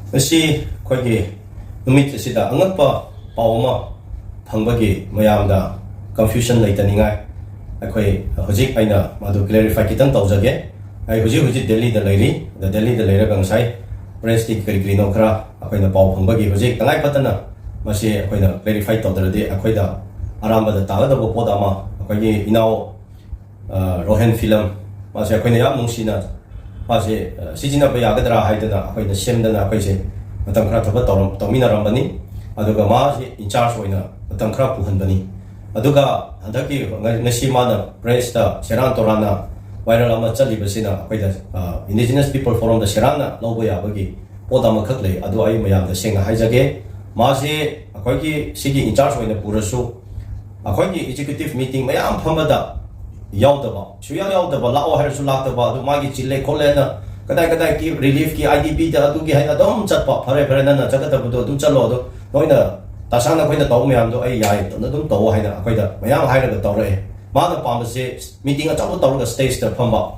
Nasi khoi numit sida angakpa pawma phangba mayamda confusion laitaningai akhoi hojik aina madu clarify kitang tawjage ai hojik Delhi da lairi da Delhi da laira gang sai press ti kri no khra akhoi na paw phangba hojik tangai patana masi akhoi na clarify tawdarade akhoi da aramba da taga da podama akhoi inao rohen film masi akhoi na yam nungsina masi sijina ba yagadra haidana akhoi na semdana akhoi se matam khra thaba tawmina rambani aduga ma in charge oina matam khra puhanbani aduga handaki ngasi mana press ta seran torana viral ama chali basina akhoi da indigenous people forum da serana lobo ya bagi podama khaklei adu ai mayam da senga haijage ma se akhoi ki sigi in charge oina purasu akhoi ki executive meeting mayam phamada yaudaba suya yaudaba lao haisu lakaba adu magi chille kholena kadai ki relief ki IDP da adu ki haina dom chatpa phare na chagata budo dum chalo adu noina tasana khoina taw mayam do ai yai to dum taw haina akoida mayam haira ga tawre ma da pamse meeting a chaw tawra stage da phamba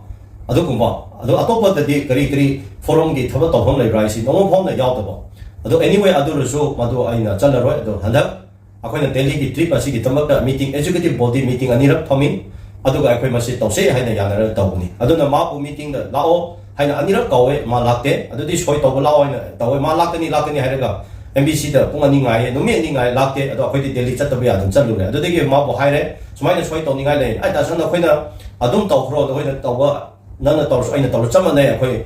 adu kumba adu atopa da di kari forum gi thaba tawhom lai raisi no phom na yaudaba adu anyway adu rusu madu aina chalaro adu handak akoina Delhi ki trip asi gi tamak meeting executive body meeting anirak phamin aduga akhoi masi tawse haina yanara tawni aduna ma bu meeting da lao haina anirak kawe ma lakte adudi soi taw lao haina tawe ma lakani hairaga MBC da pung ani ngai numi ani ngai lakte adu akhoi Delhi chataba ya dum chalure adudegi ma bu haire sumaina soi taw ningai le ai ta san khoina adum taw khro da hoina tawba nana taw aina taw chamane akhoi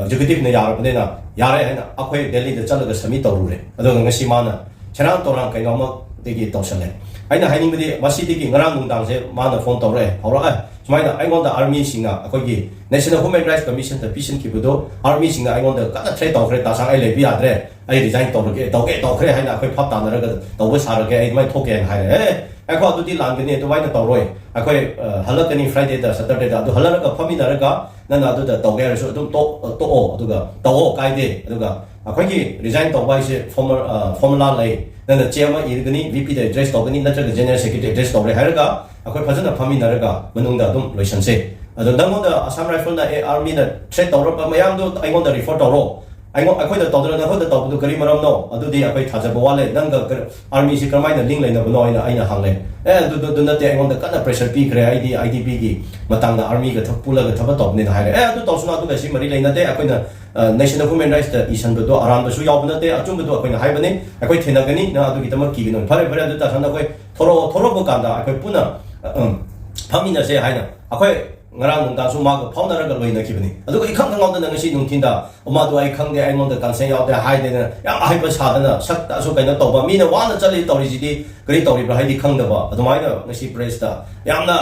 executive na yar bane na yare haina akhoi Delhi da chalaga sami tawrure aduga ngasi mana cheran torang kai ngama degi tawsale aina haini mede masidi ngarang nungdang se mana phone tawre hora sumaina aingonda army singa akogi national human rights commission the vision kibudo army singa aingonda kana threat tawre ta sang ai le bi adre ai resign tawre tawre haina akoi phap ta naraga tawbe sarage ai mai thoke haire akho adudi langene to waina tawroi akoi halakani Friday da Saturday da adu halaraka phami naraga nana adu da tawge so dum to o aduga tawo kaide aduga akogi resign tawbai se formula lai nana chairman irgani VP da address tawgani natraga general secretary address tawre hairaga akhoi phajana phami naraga manungda dum loisanse adu nangonda Assam Rifle na army na threat tawra mayam do aingonda refer tawro akhoi da tawdra na hoda tawdu kari maram no adu di akhoi thajaba wale nanga army si karmai na link leina bano aina hangle adu nate aingonda kana pressure pi kre IDP gi matang na army ga thapula ga thaba tawne na haire adu tawsuna adu ga si mari leina te akhoi na national human rights da isan do aram ba su yawbna te achum do akhoi na haibane akhoi thenagani na adu gi tamar ki gino phare adu ta sana akhoi thoro ba kanda akhoi puna phamina se haina akhoi ngarang nungdang su ma ga phaunaraga loina kibani aduga ikhang ngawda na ngasi nungtinda oma do ai khangde ai ngonda kansen yawde haide na ya ai ba sadana sakta su kaina tawba mina wana chali tawri jidi gari tawri ba haidi khangdaba adumaina ngasi press da yamna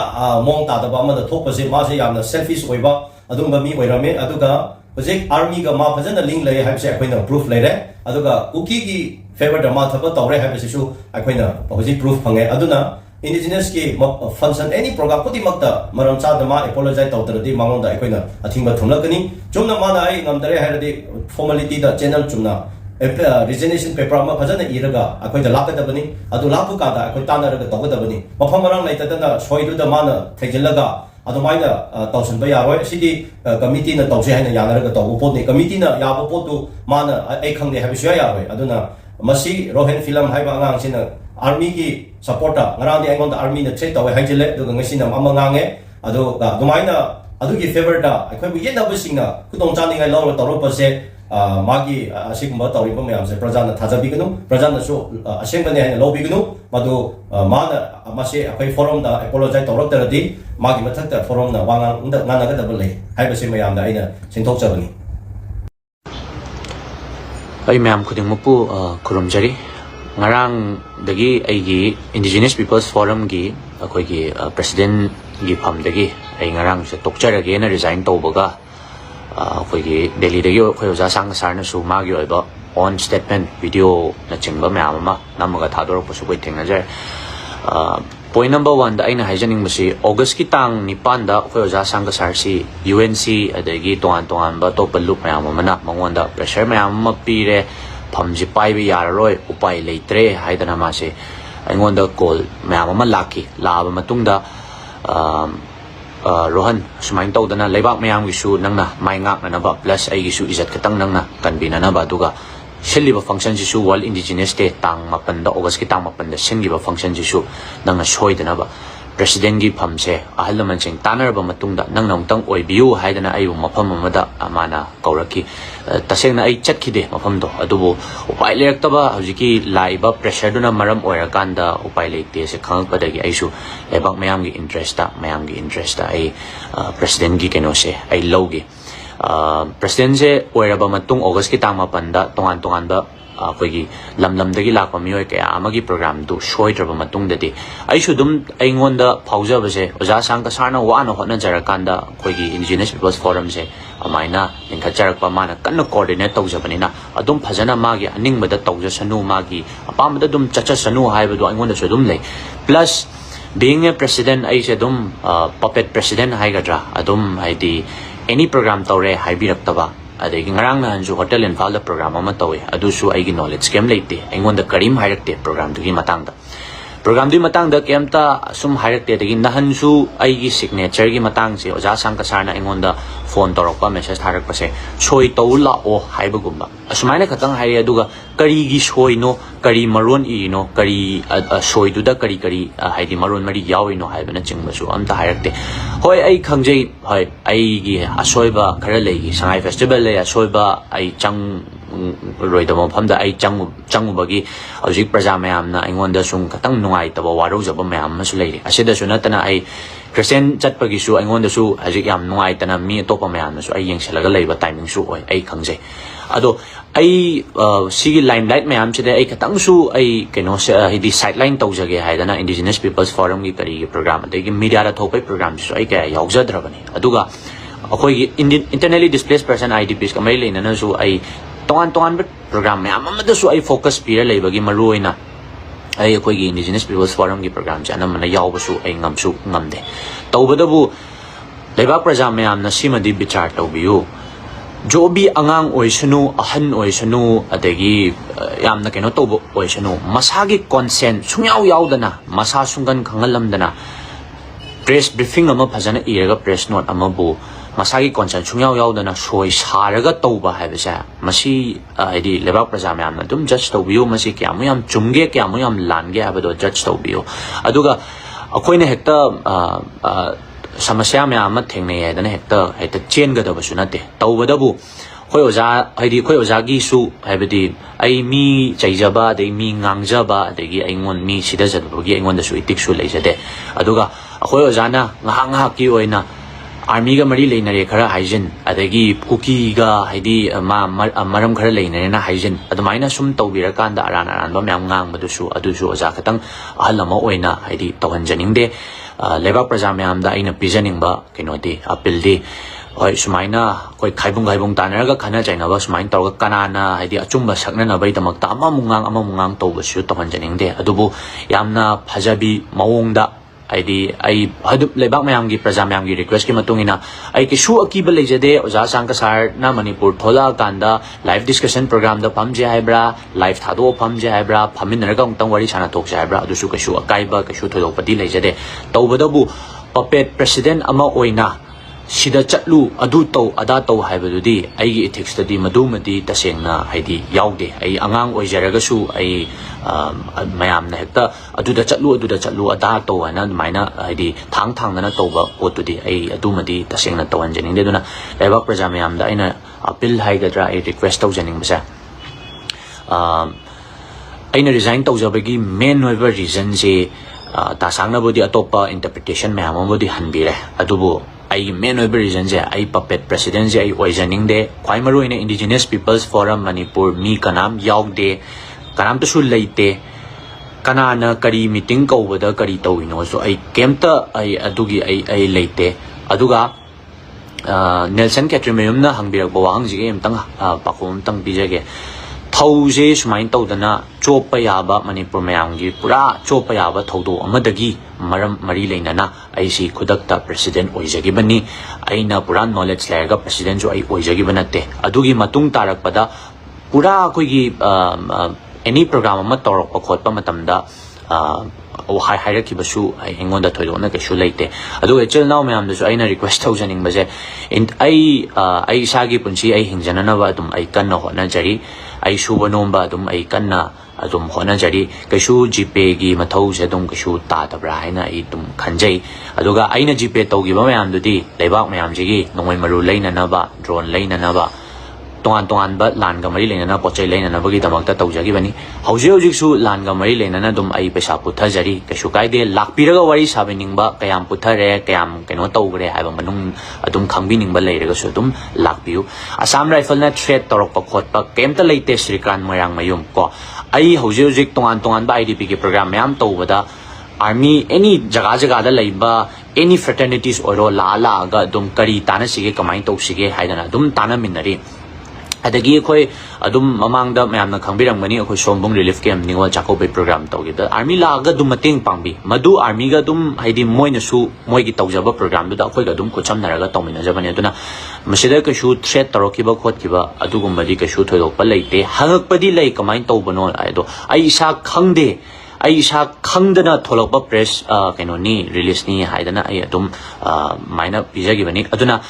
mong ta da ba ma da thokpa se ma se yamna selfish oiba adumba mi oirame aduga hojik army ga ma phajana link lai haibse akoina proof leire aduga uki gi favor da ma thaba tawre haibse su akoina hojik proof phange aduna indigenous ki function any program poti makta maram cha da ma apologize tawtaradi mangonda akoina athingba thumlakani chumna mana ai ngamdare hairadi formality da channel chumna resignation paper ma phajana iraga akoida lakadabani adu lapu ka da akoi tanaraga tawgadabani mafam marang laitadana soidu da mana thaijilaga adumaina tawsanba yaroi sidi committee na tawse haina yanaraga tawbu potni committee na yabo potu mana ai khangde habisu yaroi aduna masi rohen film haiba angang sina army ki supporter ngarang di aingonda army na threat tawe haijile duga ngasi nam amangange adu dumaina adu ki favor da akhoi bu yenda busingna kudong chani ngai law tawro pase magi asigumba tawri bam yam se prajana thajabiganu prajana so asengbane haina lobiganu madu mana masi akhoi forum da apologize tawrak taradi magi mathakta forum na wangang unda ngana ga dabale haibase mayam da aina singthok chabani ai mayam khuding mupu kurumjari ngarang dagi aigi indigenous peoples forum gi akhoi gi president gi pham dagi ai ngarang se tokcharage na resign tawbaga akhoi gi Delhi dagi akhoi oja sang sarna su ma gi oiba on statement video na chingba mayam ma namaga thador pasu koi thengna jai point number 1 da aina haijaning masi August ki tang nipan da akhoi oja sang sar si UNC adagi toan ba to palu mayam mana mangonda pressure mayam ma pire phamji paibi yararoi upai leitre haidana mase aingonda call mayam ama laki laba matungda Rohan sumain tawdana leibak mayam gisu nangna mai ngak na ba plus ai gisu izat katang nangna kanbina na ba duga shilliba function jisu World Indigenous Day tang mapan da August ki tang mapan da singiba function jisu nangna soidana ba President gi phamse ahal laman sing tanar ba matungda nang namtang oibiu haidana ayu mafam amada amana kauraki tasengna ai chatkide mafam do adubu upai lektaba hojiki laiba pressure duna maram oirakanda upai leite se khang padagi aisu lebak mayam gi interest ta ai president gi kenose ai logi president se oiraba matung August ki tang mapan da tongan ba ꯑꯩꯈꯣꯏꯒꯤ ꯂꯝꯗꯒꯤ ꯂꯥꯛꯄ ꯃꯤꯑꯣꯏ ꯀꯌꯥ ꯑꯃꯒꯤ ꯄ꯭ꯔꯣꯒ꯭ꯔꯥꯝꯗꯨ ꯁꯣꯏꯗ꯭ꯔꯕ ꯃꯇꯨꯡꯗꯗꯤ ꯑꯩꯁꯨ ꯑꯗꯨꯝ ꯑꯩꯉꯣꯟꯗ ꯐꯥꯎꯖꯕꯁꯦ ꯑꯣꯖꯥ ꯁꯥꯡꯀ ꯁꯥꯔꯅ ꯋꯥꯅ ꯍꯣꯠꯅꯖꯔꯀꯥꯟꯗ ꯑꯩꯈꯣꯏꯒꯤ ꯏꯟꯗꯤꯖꯤꯅꯁ ꯄꯤꯄꯜꯁ ꯐꯣꯔꯝꯁꯦ ꯑꯗꯨꯃꯥꯏꯅ ꯂꯤꯡꯈꯠꯆꯔꯛꯄ ꯃꯥꯅ ꯀꯟꯅ ꯀꯣꯑꯣꯔꯗꯤꯅꯦꯠ ꯇꯧꯖꯕꯅꯤꯅ ꯑꯗꯨꯝ ꯐꯖꯅ ꯃꯥꯒꯤ ꯑꯅꯤꯡꯕꯗ ꯇꯧꯖꯁꯅꯨ ꯃꯥꯒꯤ ꯑꯄꯥꯝꯕꯗ ꯑꯗꯨꯝ ꯆꯠꯆꯁꯅꯨ ꯍꯥꯏꯕꯗꯣ ꯑꯩꯉꯣꯟꯗꯁꯨ ꯑꯗꯨꯝ ꯂꯩ ꯄ꯭ꯂꯁ being a president ꯑꯩꯁꯦ ꯑꯗꯨꯝ puppet president ꯍꯥꯏꯒꯗ꯭ꯔꯥ ꯑꯗꯨꯝ ꯍꯥꯏꯗꯤ any program ꯇꯧꯔꯦ ꯍꯥꯏꯕꯤꯔꯛꯇꯕ adagi ngarang nahanju hotel Imphal da program ama tawi adusu aigi knowledge kem leite aingonda karim hairakte program dugi matangda program du matangda kemta sum hairakte adagi nahanju aigi signature gi matang se oja sangka sarna aingonda phone torokpa message tharakpa se soi toula o haibagumba asumaina khatang haire aduga kari gi soi no kari maron i no kari soi du da kari haidi maron mari yawi no haibana chingbasu amta hairakte hoi ai khangjei hoi ai gi asoiba khara legi sangai festival le asoiba ai chang roida mafamda ai changubagi hojik praja mayamna aingonda sum katang nungai taba warojaba mayam masu leiri asida su natana ai Christian chatpagi su aingonda su hojik yam nungai tana mi topa mayam su ai yengsalaga leiba timing su oi ai khangjei ado ai sigi limelight mayam chide ai katang su ai keno se hidi sideline tawjage haidana Indigenous Peoples Forum gi kari gi program adagi media ra thopai program su ai ka yawjadrabani aduga akoi internally displaced person IDPs kamai leina su ai tongan program mayam amada su ai focus pira leibagi maruina ai akoi gi Indigenous Peoples Forum gi program jana mana yawbasu ai ngamde tawbadabu leibak praja mayam na simadi bichar tawbiu jobi angang oisanu ahan oisanu adagi yamna keno tobo oisanu masagi consent sungyaw yawdana masa sungan khangalamdana press briefing ama phajana iraga press note ama bu masagi consent sungyaw yawdana soi saraga toba haibasa masi haidi lebak praja mayamna dum judge tawbiyo masi kyamu yam chumge kyamu yam lange habado judge tawbiyo aduga akoina hekta samasya mayam thengnei haidana hekta chengadabsu nate tawbadabu khoi oja haidi khoi oja gi su haibadi ai mi chaijaba dei mi ngangjaba adagi aingon mi sida jadbagi aingon da su itik su leijade aduga khoi oja na ngahang ki oina army ga mari leinare khara haijin adagi kuki ga haidi maram khara leinare na haijin adumaina sum tawbirakanda aran ba myam ngang badusu adusu oja khatang ahalama oina haidi tawhanjaningde lebak praja mayam da aina pijaning ba kenodi appeal di hoi sumaina koi khaibung tanaraga khana chaina ba sumain tawga kanana haidi achumba sakna na bai damakta amamungang tawbasu tawhanjaningde adubu yamna phajabi mawongda haidi ai hadu lebak mayam gi praja mayam gi request ki matungina ai ki shu akiba leijade oja sangka sar na Manipur thola kanda live discussion program da phamje haibra live thado phamje haibra phaminaraga ongtang wari chana thokje haibra adusu kashu akaiba kashu thodopati leijade tawbadabu puppet president ama oina sida chatlu adu taw ada taw haibadudi ai gi ethics study madumadi tasengna haidi yaude ai angang oijaraga su ai mayam na hekta aduda chatlu ada taw ana maina haidi thang na tawba potudi ai adumadi tasengna tawanjaning deduna lebak praja mayam da aina appeal haigadra ai request tawjaning basa aina resign tawjabagi main over reason je tasangna bodi atopa interpretation mayam bodi hanbire adubu ai main over reason je ai puppet president je ai oijaning de khwai maruina Indigenous Peoples Forum Manipur mi kanam yaude kanam to su leite kanana kari meeting kawbada kari tawino so ai kemta ai adugi ai leite aduga Nelson Catrimum na hangbirak bawang jige emtang pakom tang bijage thause sumain tawdana chopa yaba Manipur mayamgi pura chopa yaba thodo amadagi maram mari leinana ai si khudakta president oijagi bani aina pura knowledge lerga president jo ai oijagi banate adugi matung tarakpada pura koigi any program ama torok khotpa matamda हाइरखिबसु अइंगोंदा थोइदोना कैसु लेते अदु इचल now मैमदसु अइना request तौजनिंगबसे आई इसागी पुंसी आई हिंजननबा अदुम आई कन्ना होनाजरी आई सुबा नोंबा अदुम आई कन्ना अदुम होनाजरी कैसु जीपे गी मथौसे अदुम कैसु तादब्रा हाइना आई तुम खंजै अदुगा आइना जीपे तौगिबा मैमदुदी लेबाक मैमजिगी नोंगै मरु लेननबा ड्रोन लेननबा तोान तोान लानगा मरी लेना पोचे लेनाबी तौजगी हौजे हौजिकसु लानगा मरी लेना आई पैसा पुथजरी कैसु कायदे लापीरगा वरी साबिनिंग कयाम पुथरे कयाम कनो तौग्रे हाइबा मनुंग खंबिनिंग लेरगसु अदुम लापीयु असम राइफलना थ्रेट तौरप खोटप केमता लेते श्रीकांत मोयरांग मयूम को आई हौजे हौजिक तोान तोान आईडीपी के प्रोग्राम मैम तौबदा आर्मी एनी जगह जगह लेबा एनी फ्रेटर्निटीज ओरो लागा अदुम करी तानसिगे कमाइन तौसिगे हाइदना अदुम तानमिनरी अदगी अखोय अदुम ममांगदा मैमना खंबिरंगनी अखोय सोमबुंग रिलीफ कैम्प निगोल चाकोबे प्रोग्राम तौगिदा आर्मी लागा दुम मतेंग पांगबी मदु आर्मी गा दुम हाइदि मोइनसु मोइगी तौजबा प्रोग्राम दुदा अखोय गा दुम कोचमनरगा तौमिनजबने अदुना मसिदा कैसु थ्रेट तौरकिबा खोटकिबा अदुगुमबदी कैसु थोइदोकपा लेते हंगकपदी लै कमाइन तौबनो आइदो आई इसा खंगदे आई इसा खंगदना थोलकपा प्रेस कैनोनी रिलीज नि हाइदना आई अदुम माइना पिजगिबनी अदुना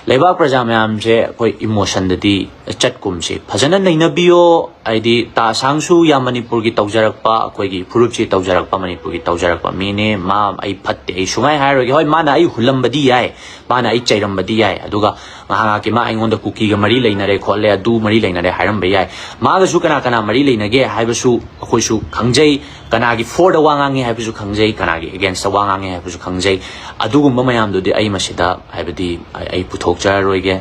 लेबाक प्रजा मैम से कोई इमोशन ददी चटकुम से फजन नैनबियो आइदी तासांगसु या मणिपुर की तौजरकपा कोई फुरुप से तौजरकपा मणिपुर की तौजरकपा मीने मा आई फत्ते आई सुंगाई हायरोगे होय माना आई हुलंबदी याय माना आई चैरंबदी याय अदुगा मा के मा आइंगोंद कुकी ग मरी लेनरे खोले अदु मरी लेनरे हायरंबे याय मागसु कना कना मरी लेनगे हायबसु अखोइसु खंगजै कनागी फोर द वांगांगे हायबसु खंगजै कनागी अगेंस्ट द वांगांगे हायबसु खंगजै अदुगुम्बा मयाम दुदि आई मसिदा हायबदी आई पुथोकचारोगे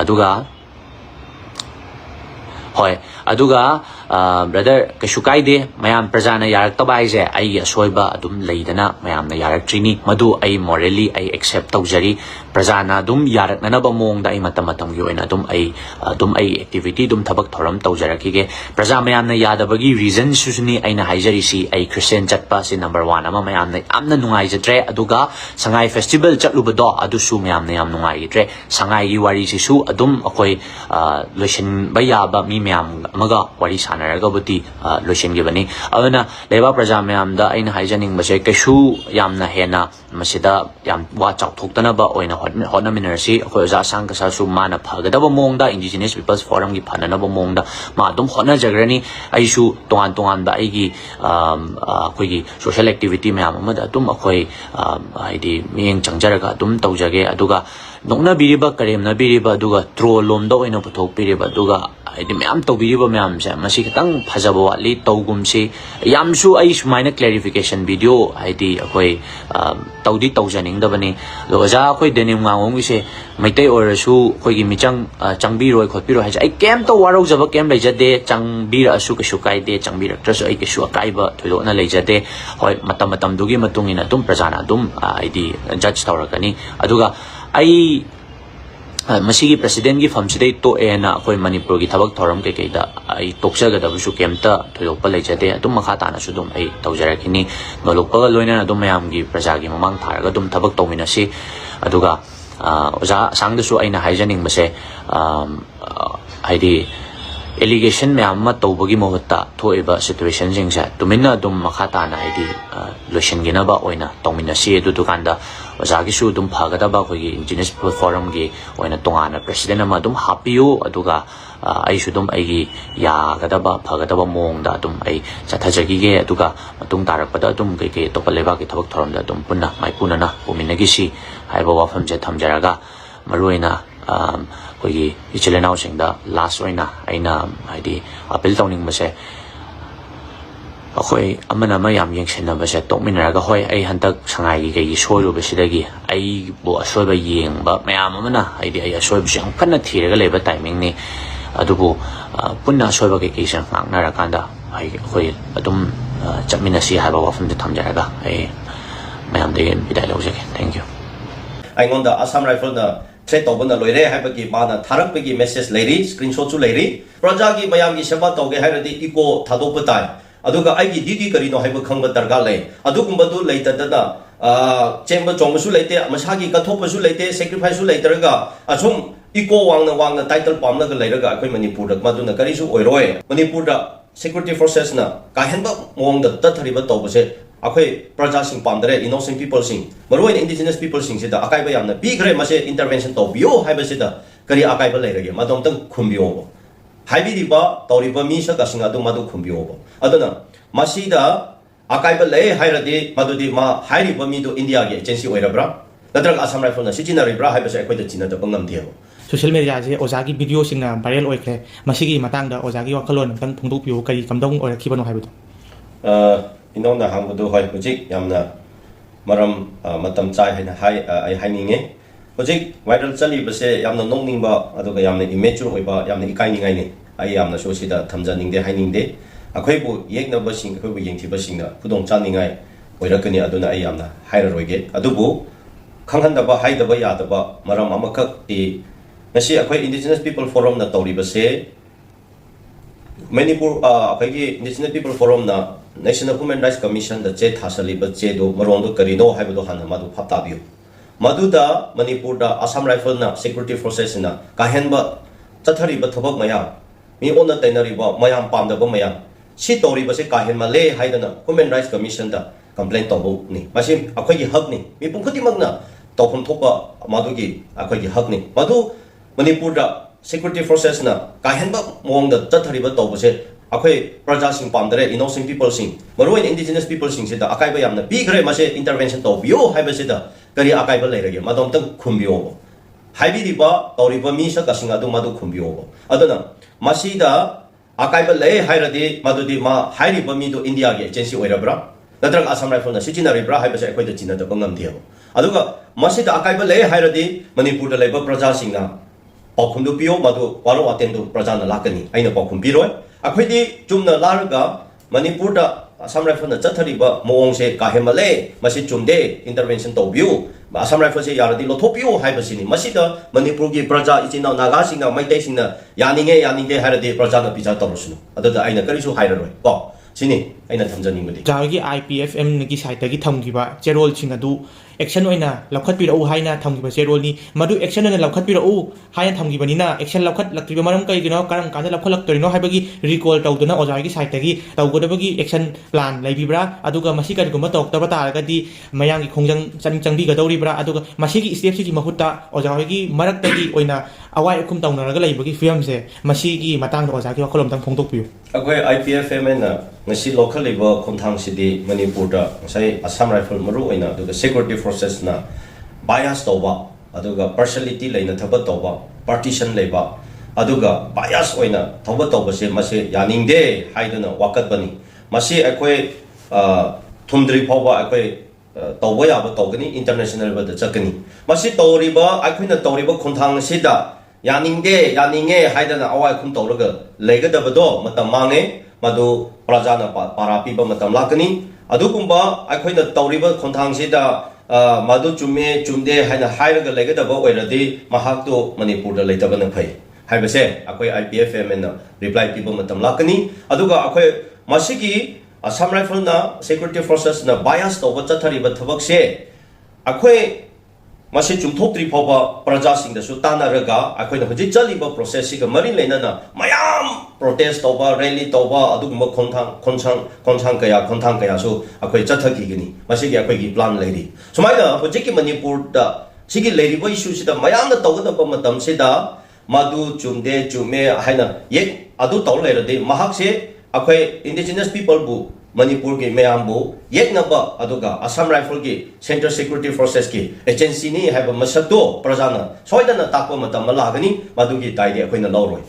अदुगा होय अदुगा ब्रदर कैसु कायदे मयाम प्रजाना यारक्तबा हाइजे आई असोयबा अदुम लेदना मयामना यारक्ट्रिनी मदु आई मोरली आई एक्सेप्ट तौजरी प्रजाना अदुम यारक्ननबा मोंगदा आई मतम मतमगी ओइना अदुम आई एक्टिविटी अदुम थबक थोरम तौजरकीगे प्रजा मयामना यादबगी रीजन सुसनी आइना हाइजरीसी आई क्रिश्चियन चटपा से नंबर 1 अमा मयामना यामना नुंगाइजद्रे अदुगा संगाई फेस्टिवल चटलुबदो अदुसु मयामना याम नुंगाइद्रे संगाई गी वारी सिसु अदुम अखोय लोशन बयाबा मी मयाम अमगा वारी सानरगबुती लोशनगिबनी अदुना लेबा प्रजा मयामदा आइना हाइजनिंग बसे कैसु यामना हेना मसिदा याम वा चाउथोक्तनबा ओइना होटनमिनरसी अखोय ओजा सांगकसासु माना फगदबा मोंगदा इंडिजिनियस पीपल्स फोरम की फननबा मोंगदा मा अदुम होटनजगरनी आइसु तोंगान तोंगान बा आइगी अखोयगी सोशल एक्टिविटी मयाम अमदा अदुम अखोय हाइदि मियेंग चंगजरगा अदुम तौजगे अदुगा नोंनाबिरिबा करेमनाबिरिबा अदुगा ट्रोल लोमदा ओइना पुथोकपिरिबा अदुगा हाइदि मयाम तौबिरिबा मयाम से मसी खतंग फजबा वाली तौगुमसी यामसु आई सुमाइना क्लैरिफिकेशन वीडियो हाइदि अखोय तौदी तौजनिंगदबनी ओजा अखोय देनिम गांगोंगिसे मैतै ओरसु अखोयगी मिचंग चंगबिरोय खोतबिरो हाइजे आई केम तो वारौजबा केम लेजदे चंगबिरसु कैसु कायदे चंगबिरक्त्रसु आई कैसु अकाइबा थोइदोना लेजदे होय मतम मतम दुगी मतुंगिना तुम प्रजाना तुम आइदि जज तौरकनी अदुगा आई मसीगी प्रेसिडेंट की फमसिदे तो एना अखोय मणिपुर की थबक थौरम के केदा आई तोक्सगदबसु केमता थोइदोकपा लेजदे अदुम मखा तानासु दुम आई तौजरकिनी नोलुकपा लोइना अदुम मयाम की प्रजा की ममांग थारगा दुम थबक तौमिनसी अदुगा ओजा सांगदसु आइना हाइजनिंग बसे हाइदि एलिगेशन मैम तौबगी मुहूर्त थोइबा सिचुएशन जिंगसे तुमिना दुम मखा ताना हाइदि लोशनगिनबा ओइना तौमिनसी अदु दुकानदा ओजागिसु दुम फगदबा खोगी इंडिजिनियस पीपल फोरम की ओइना तोंगाना प्रेसिडेंट अमा दुम हापियो अदुगा आइसु दुम आइगी यागदबा फगदबा मोंगदा दुम आई चथाजगिगे अदुगा मतुंग तारकपदा दुम केके तोपा लेबा की थबक थोरमदा दुम पुन्ना माइपुनना पुमिनगिसी हाइबा वाफमजे थमजरगा मरुइना कोई इचलेनाव सिंगदा लास्ट ओइना आइना हाइदि अपील तौनिंगबसे अखोय अमना मा याम येंगसेनबसे तोकमिनरगा होय आई हंतक संगाई के सोइरुबसिदगी आई बो असोयबा येंगबा मयाम अमना हाइदि आई असोयबसे यम कन्ना थीरगा लेबा टाइमिंग नि अदुबु पुन्ना असोयबा के केसन नांगनरकांदा आई अखोय अदुम चटमिनसी हाइबा वाफमजे थमजरगा आई मयाम दे बिदाय लौजगे थैंक यू आइंगोंदा असम राइफल दा थ्रेट तौबना लोइरे हाइबकी माना थारकपगी मेसेज लेरी स्क्रीनशॉट सु लेरी प्रजा की मयाम की सेवा तौगे हाइरदी इको थादोप ताई अदुगा आइगी दीदी करिनो हाइब खंग दरगा ले अदुगुंबदु लेतदना चेंब चोंबसु लेते मसागी कथोपसु लेते सैक्रिफाइसु लेतरगा असुम इको वांगना वांगना टाइटल पामना लेरगा अखोय मणिपुर मदुना करिसु ओइरोय Manipur security forces na kahenba mongda tathariba tawbase akhoi praja sing pamdare innocent people sing maruin indigenous people sing sida akai ba yamna bigre mase intervention tawbiyo haiba sida kari akai ba leirage madom tang khumbiyo haibi diba tawriba mi sa kasing adu madu khumbiyo aduna masida akai ba le hairadi madudi ma hairi ba mi do india ge agency oirabra nadrag assam rifle na sijinaribra haiba se akhoi da china da bangam dio social media je ozagi video sing na viral oikre masigi matang da ozagi wakalon tang phungduk piu kari kamdong ora khibano haibu inong na hangbudu hoi hujik yamna maram matam chai haina hai ai haininge hujik viral chali base yamna nongning ba aduga yamna immature oiba yamna ikai ningai ni ai yamna sosida thamjaning de haining de akhoi bu yekna ba sing akhoi bu yengthi ba sing na khudong chaningai oirakani aduna ai yamna haira roige adubu khanghan da ba haida ba ya da ba maram amakak ti ngasi akhoi indigenous people forum na tawri base Manipur akhoi indigenous people forum na National Human Rights Commission da che thasali ba che do marong do karino haiba do hanna madu phata biu madu da Manipur da Assam Rifle na security forces na kahen ba chathari ba thobak maya mi onna tainari ba mayam pam da ba maya si tori ba se kahen ma le haidana Human Rights Commission da complaint tobu ni masim akhoi gi hak ni mi pungkhati magna tawphum thopa madu gi akhoi gi hak ni madu Manipur da security forces na kahen ba mong da chathari ba tobu se akhoi praja sing pamdare innocent people sing maruin indigenous people sing sida akai ba yamna bigre mase intervention tawbiyo haiba sida kari akai ba leirage madom tang khumbiyo haibi diba tawriba mi sa kasing adu madu khumbiyo aduna masida akai ba le hairadi madudi ma hairi ba mi do india ge agency oirabra nadrag assam rifle na sijinaribra haiba se akhoi da china da bangam dio aduga masida akai ba le hairadi manipur da leba praja sing na pakhum du piyo madu walo aten du praja na lakani aina pakhum piroi akhoi chumna larga Manipur da Assam Rifle na chathariba moong se kahemale masi chumde intervention tawbiu Assam Rifle se yaradi lothopiu haibasini masida Manipur gi praja ichina naga singna maitai singna yaninge haradi praja na pija torusunu adada aina karisu hairaroi ko sini aina thamjani mudi jagi IPFM gi site gi thamgiba cherol sing adu action oina lakhat pira u haina thamgiba cherol ni madu action na lakhat pira u haina thamgiba ni na action lakhat laktriba maram kai gino karam kan lakhat laktorino haibagi recall tawduna ojagi site gi tawgodabagi action plan laibibra aduga masi kan guma tawtaba taragadi mayang gi khongjang changbi ga dawribra aduga masi gi step si gi mahutta ojagi marak tagi oina awai akum tawnaraga laibagi film se masi gi matang da ojagi wakolom tang phongtok piu akhoi IPFM na ngasi local level khonthang sidi Manipur da sai Assam Rifle maru oina aduga security forces na bias toba aduga partiality leina thaba toba partition leba aduga bias oina thoba toba se mase yaningde haiduna wakat bani masi akhoi thumdri phawa akhoi toba ya ba togani international ba da chakani masi toriba akhoi na toriba khonthang sida yaninge haidana awai khum tawraga legadabado matam mange madu prajana parapi ba matam lakani adugumba akhoi na toriba khonthang sida madu chumde haina hairaga legadaba oiradi mahakto Manipur da leitaba na phai haibase akhoi IPFM na reply piba matam lakani aduga akhoi masigi Assam Rifle na security forces na bias toba chathariba thabak se akhoi masi chumthokri phoba praja sing da su tanaraga akhoi na hoji chaliba process siga marin leinana mayam protest toba rally toba aduguma khonthang kaya su akhoi chathaki gini masi gi akhoi gi plan leiri sumaina hoji ki Manipur da sigi leiri bo issue sida mayam na tawda ba matam sida madu chume haina ye adu tawlera de mahak se akhoi indigenous people bu Manipur ki mayambu yek naba aduga Assam Rifle ki Central Security Forces ki agency ni haiba masakto prajana soidana takwa matam malagani madugi taide akoina lawroi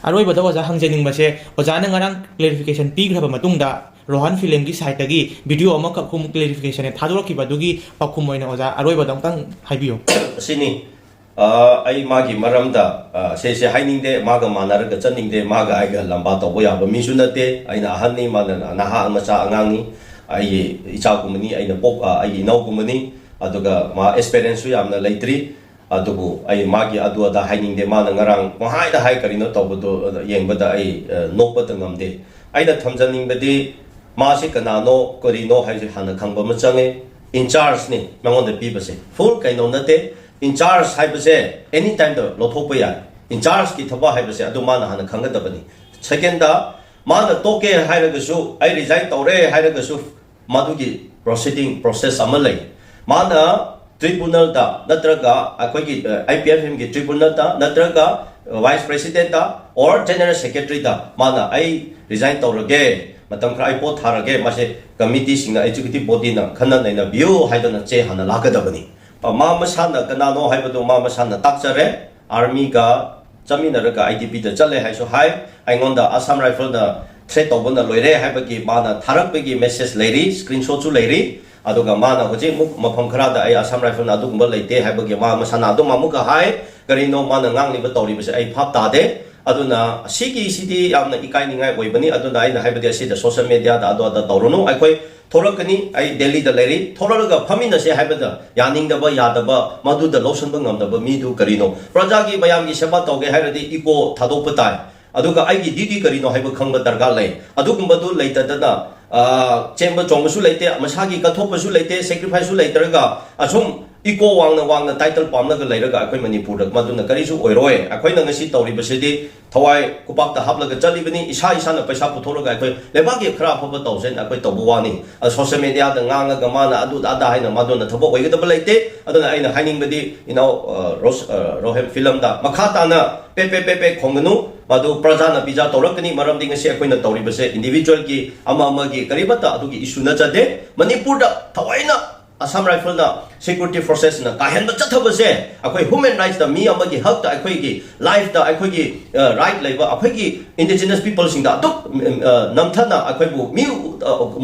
aroi bada waja hangjening base ojana ngarang clarification pigraba matungda Rohan film gi site gi video ama ka kum clarification thadoraki badugi pakhum oina oja aroi bada tang haibiyo sini ai magi maramda se hainingde maga manaraga chaningde maga aiga lamba to boya ba misunate aina ahanni mana naha macha angangi ai icha kumani aina pop ai nau kumani aduga ma experience yamna leitri adubu ai magi adu da hainingde mana ngarang mahai da hai karino to bodo yengbada ai nokpa tangamde aida thamjaning badi ma se kanano korino hai se hana khangba machange in charge ni mangon de pibase full kaino nate in charge haibase anytime the lothopaya in charge ki thaba haibase adu mana hana khangadabani Second, mana toke hairagasu, I resign tore hairagasu, madugi proceeding process amalay. Mana tribunal da, natraga, IPFM ki tribunal da, natraga, vice president da, or general secretary da, mana I resign torage, matam kra I pot harage, mase committee singa executive body na, kana na view haidana che hana lagadabani. Ma masana kanano haibadu ma masana taksare, army ka, Jaminaraga IDP the Jale has so high. I on the Assam Rifle the threat of one the Loire Habaki Mana Tarapegi message lady, screenshot to lady, Aduga Mana, Hoji Mapankara, the Assam Rifle Nadumba Late, Habaki Mama Sanado Mamuka High, Garino Mana Nang Libatori was a pop tade, Aduna, Siki City, I'm the Ikaining Webani, Aduna, the Habaki see the social media, the Ado, the Torono, I quite. Thorakani, I Delhi the lady, Thoraga Pamina say Habita, Yaning the Bayadaba, Madu the Lotion Bungam the Midu Carino, Rajagi Bayami Shabato, Haradi, Eco Tadopatai, Aduga Igi Didi Carino, Habakanga Dargale, Adukumbadu later than Chamber Jomasu later, Masaki Katopasu later, sacrifice later, Asum. Equal one the title palm the later got Manipur, Maduna Karisu, Oroy, Aquina Sito, Ribasidi, Tawai, Kupak the Habla Jalibani, Ishai San of Pesapotola, Lebaki crap of a dozen, Aquitobuani, a social media, the Nanga Gamana, Adu Ada, and Madonna Tabo, we get the Balate, Adana hiding with the, Rohem film that Makatana, Pepe Konganu, Madu Prazana Bija Torokani, Maramding Aquina Toribase, individual ki, Amamagi, Karibata, Aduki Isunaja de, Manipur, Tawaina. Assam Rifle na security forces na kahen ba chathabase akhoi human rights da mi amagi hak da akhoi gi life da akhoi gi right leba akhoi gi indigenous people sing da duk namthana akhoi bu mi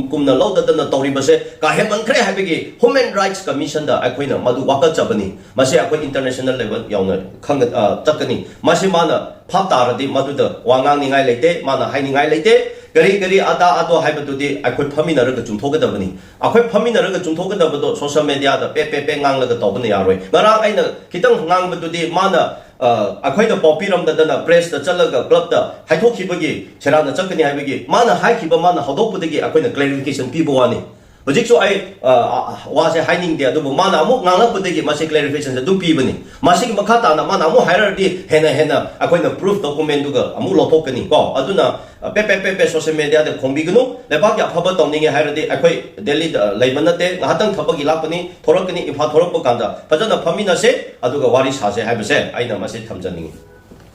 kumna lo da na tori base kahen mangkhre habigi human rights commission da akhoi na madu wakal chabani mase akhoi international level yauna khang chakani mase mana phap taradi madu da wangang ningai leite mana hai ningai leite Gari ada ado haibatu I could Pamina Jumtoga Davani. I could Pamina Jumtoga Davado, social media, the Pepe Ngang like a Tobani Array. Marang Aina, Kitang Ngang to the Mana, I quite a popirum that then press the Chalaga club the Haitoki Bagi, Cherana Chakani Habigi, Mana Haikiba Mana, Hodopudi, I quite a clarification people one. But so I was a hiding there, the Mana Mukanga put the Masi clarification, the Dupibani. Masik Makata, Mana hierarchy, Henna, I quite a proof document to go, Amulo Tokani, go, Aduna. Pepe social media the Kombigunu, the Bakia Papa Toning Hardy, I quite Delhi Labanate, Hatan Kapaki Lapani, Torokani, if Hatorokanda, but then the Pamina said, Aduga Waris has a have said, I know Masit Kamjani.